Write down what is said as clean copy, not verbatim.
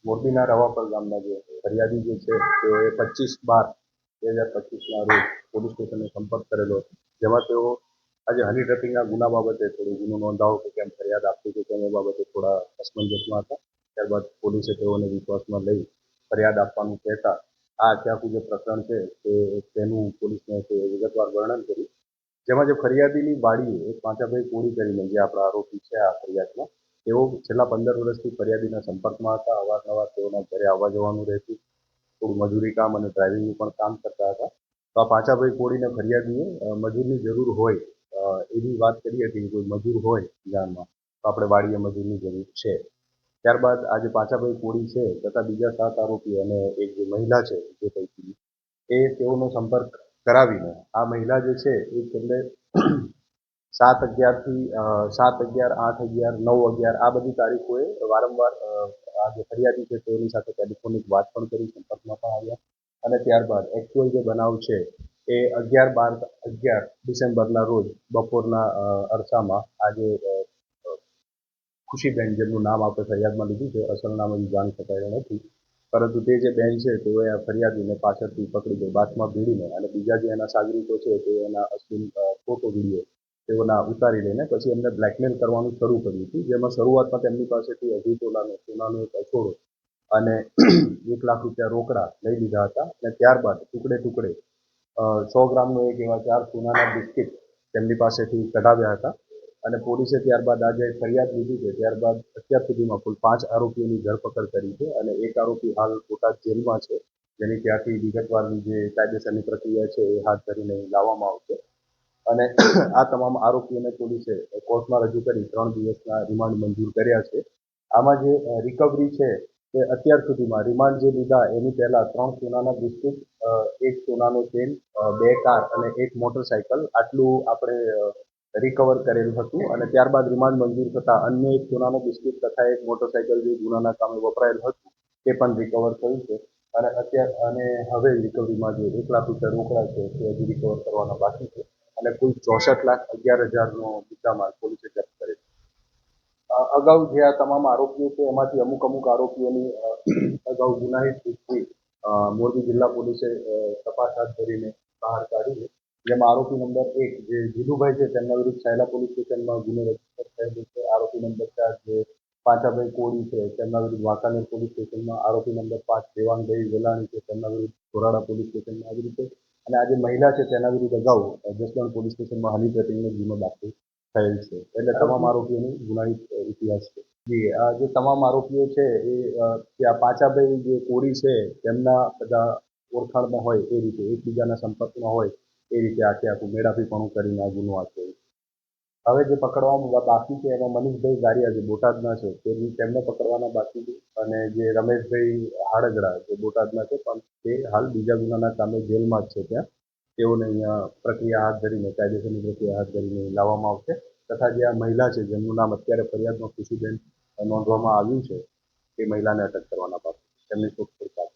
મોરબીના રવાપર ગામના જે ફરિયાદી જે છે તેઓએ 25/12/2025ના રોજ પોલીસ સ્ટેશનનો સંપર્ક કરેલો હતો, જેમાં તેઓ આજે હની ટ્રેપિંગના ગુના બાબતે થોડું ગુનો નોંધાવો કે કેમ ફરિયાદ આપવી કે કેમ એ બાબતે થોડા અસમંજસમાં હતા. ત્યારબાદ પોલીસે તેઓને વિશ્વાસમાં લઈ ફરિયાદ આપવાનું કહેતા આ આખું જે પ્રકરણ છે તેનું પોલીસને વિગતવાર વર્ણન કર્યું, જેમાં જે ફરિયાદીની વાડીએ એક પાંચાભાઈ કોળી કરીને જે આપણા આરોપી છે આ ફરિયાદમાં, તેઓ છેલ્લા 15 વર્ષથી ફરિયાદીના સંપર્કમાં હતા. અવારનવાર તેઓના ઘરે આવવા જવાનું રહેતું, થોડું મજૂરી કામ અને ડ્રાઇવિંગનું પણ કામ કરતા હતા. તો આ પાંચાભાઈ કોળીને ફરિયાદીએ મજૂરની જરૂર હોય એવી વાત કરી હતી કે કોઈ મજૂર હોય ગામમાં તો આપણે વાડીએ મજૂરની જરૂર છે. ત્યારબાદ આજે પાંચાભાઈ કોળી છે તથા બીજા 7 આરોપીઓ અને એક જે મહિલા છે જે પૈકી એ તેઓનો સંપર્ક કરાવીને આ મહિલા જે છે એ છેલ્લે 7/11થી 7/11, 8/11, 9/11 આ બધી તારીખોએ વારંવાર આ જે ફરિયાદી છે તેઓની સાથે ટેલિફોનિક વાત પણ કરી, સંપર્કમાં પણ આવ્યા અને ત્યારબાદ એકચ્યુઅલ જે બનાવ છે એ 11/12/11 ડિસેમ્બરના રોજ બપોરના અરસામાં આજે ખુશીબેન, જેમનું નામ આપણે ફરિયાદમાં લીધું છે, અસલ નામ હજી જાણી શકાયું નથી, પરંતુ તે જે બેન છે તેઓએ આ ફરિયાદીને પાછળથી પકડી ગઈ બાથમાં ભીડીને અને બીજા જે એના સાગરીતો છે તે એના અશ્લીલ ફોટો વિડીયો તેઓના ઉતારી લઈને પછી એમને બ્લેકમેલ કરવાનું શરૂ કર્યું હતું, જેમાં શરૂઆતમાં તેમની પાસેથી 2.5 તોલાનો સોનાનો એક અછોડો અને 1 લાખ રૂપિયા રોકડા લઈ લીધા હતા અને ત્યારબાદ ટુકડે 100 ગ્રામનો એક એવા 4 સોનાના બિસ્કિટ તેમની પાસેથી કઢાવ્યા હતા અને પોલીસે ત્યારબાદ આજે ફરિયાદ લીધી છે. ત્યારબાદ અત્યાર સુધીમાં કુલ 5 આરોપીઓની ધરપકડ કરી છે અને એક આરોપી હાલ બોટાદ જેલમાં છે, જેની ત્યાંથી વિગતવારની જે કાયદેસરની પ્રક્રિયા છે એ હાથ ધરીને લાવવામાં આવશે અને આ તમામ આરોપીઓને પોલીસે કોર્ટમાં રજૂ કરી 3 દિવસના રિમાન્ડ મંજૂર કર્યા છે. આમાં જે રિકવરી છે તે અત્યાર સુધીમાં રિમાન્ડ જે લીધા એની પહેલા 3 સોનાના બિસ્કિટ, 1 સોનાનો ચેન, 2 કાર અને 1 મોટરસાયકલ આટલું આપણે રિકવર કરેલું હતું અને ત્યારબાદ રિમાન્ડ મંજૂર થતાં અન્ય 1 સોનાનો બિસ્કિટ તથા 1 મોટરસાયકલ જે ગુનાના કામે વપરાયેલ હતું તે પણ રિકવર થયું છે અને હવે રિકવરીમાં જે 1 લાખ રૂપિયા રોકડા છે તે હજી રિકવર કરવાના બાકી છે અને કુલ 64,11,000નો મુદ્દામાલ પોલીસે જપ્ત કર્યો છે. અગાઉ જે આ તમામ આરોપીઓ છે એમાંથી અમુક આરોપીઓની અગાઉ ગુનાહિત હિસ્ટ્રી મોરબી જિલ્લા પોલીસે તપાસ હાથ ધરીને બહાર કાઢી છે, જેમાં આરોપી નંબર 1 જે જીલુભાઈ છે તેમના વિરુદ્ધ સાયલા પોલીસ સ્ટેશનમાં ગુનો રજીસ્ટર થયેલો છે. આરોપી નંબર 4 જે પાંચાભાઈ કોળી છે તેમના વિરુદ્ધ વાંકાનેર પોલીસ સ્ટેશનમાં, આરોપી નંબર 5 દેવાંગભાઈ વેલાણી છે તેમના વિરુદ્ધ ધોરાડા પોલીસ સ્ટેશનમાં આવી રીતે અને આ જે મહિલા છે તેના વિરુદ્ધ અગાઉ જસદણ પોલીસ સ્ટેશનમાં હની ટ્રેપિંગનો ગુનો દાખલ થયેલ છે. એટલે તમામ આરોપીઓનો ગુનાહિત ઇતિહાસ છે. જી, આ જે તમામ આરોપીઓ છે એ આ પાંચાભાઈ જે કોળી છે તેમના બધા ઓળખાણમાં હોય એ રીતે એકબીજાના સંપર્કમાં હોય એ રીતે આખું મેળાપીપણું કરીને આ ગુનો આચર્યો. હવે જે પકડવામાં બાકી છે એમાં મનીષભાઈ ગારિયા જે બોટાદના છે તેમને પકડવાના બાકી છે અને જે રમેશભાઈ હાડગડા જે બોટાદના છે પણ તે હાલ બીજા ગુનાના કામે જેલમાં જ છે ત્યાં, તેઓને અહીંયા પ્રક્રિયા હાથ ધરીને કાયદેસરની પ્રક્રિયા હાથ ધરીને લાવવામાં આવશે તથા જે આ મહિલા છે જેમનું નામ અત્યારે ફરિયાદમાં ખુશીબેન નોંધવામાં આવ્યું છે તે મહિલાને અટક કરવાના બાકી છે, તેમની શોધખોળ ચાલુ છે.